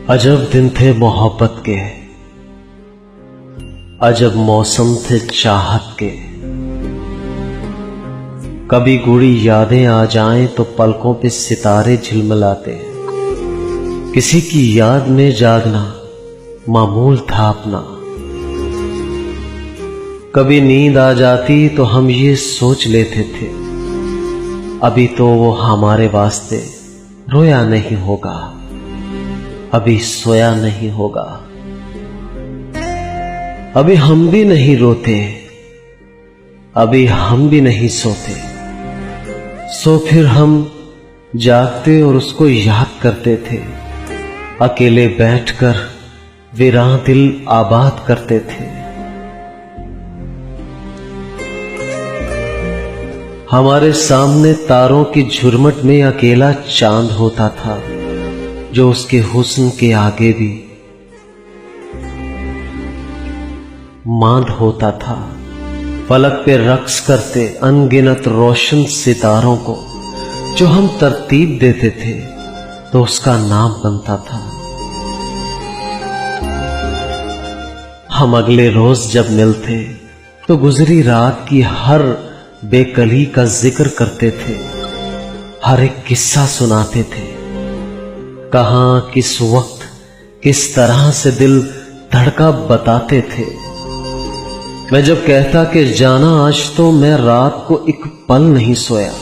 अजब दिन थे मोहब्बत के, अजब मौसम थे चाहत के। कभी गूढ़ी यादें आ जाएं तो पलकों पे सितारे झिलमिलाते। किसी की याद में जागना मामूल था अपना। कभी नींद आ जाती तो हम ये सोच लेते थे, अभी तो वो हमारे वास्ते रोया नहीं होगा, अभी सोया नहीं होगा। अभी हम भी नहीं रोते, अभी हम भी नहीं सोते। सो फिर हम जागते और उसको याद करते थे। अकेले बैठकर वीरान दिल आबाद करते थे। हमारे सामने तारों की झुरमुट में अकेला चांद होता था, जो उसके हुस्न के आगे भी मांद होता था। फलक पे रक्स करते अनगिनत रोशन सितारों को जो हम तरतीब देते थे तो उसका नाम बनता था। हम अगले रोज जब मिलते तो गुजरी रात की हर बेकली का जिक्र करते थे, हर एक किस्सा सुनाते थे। कहां किस वक्त किस तरह से दिल धड़का बताते थे। मैं जब कहता कि जाना आज तो मैं रात को एक पल नहीं सोया,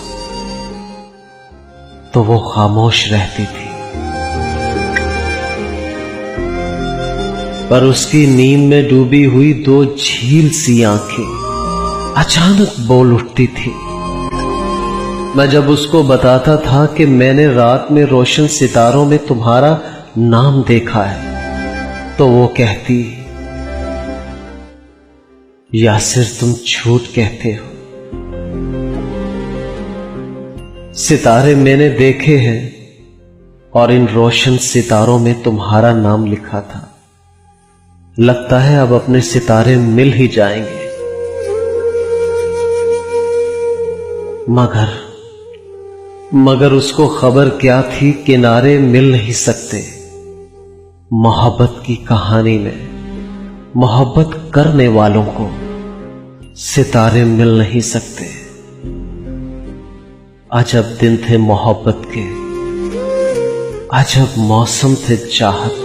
तो वो खामोश रहती थी। पर उसकी नींद में डूबी हुई दो झील सी आंखें अचानक बोल उठती थी। मैं जब उसको बताता था कि मैंने रात में रोशन सितारों में तुम्हारा नाम देखा है, तो वो कहती, यासिर तुम झूठ कहते हो। सितारे मैंने देखे हैं और इन रोशन सितारों में तुम्हारा नाम लिखा था। लगता है अब अपने सितारे मिल ही जाएंगे। मगर उसको खबर क्या थी, किनारे मिल नहीं सकते। मोहब्बत की कहानी में मोहब्बत करने वालों को सितारे मिल नहीं सकते। अजब दिन थे मोहब्बत के, अजब मौसम थे चाहत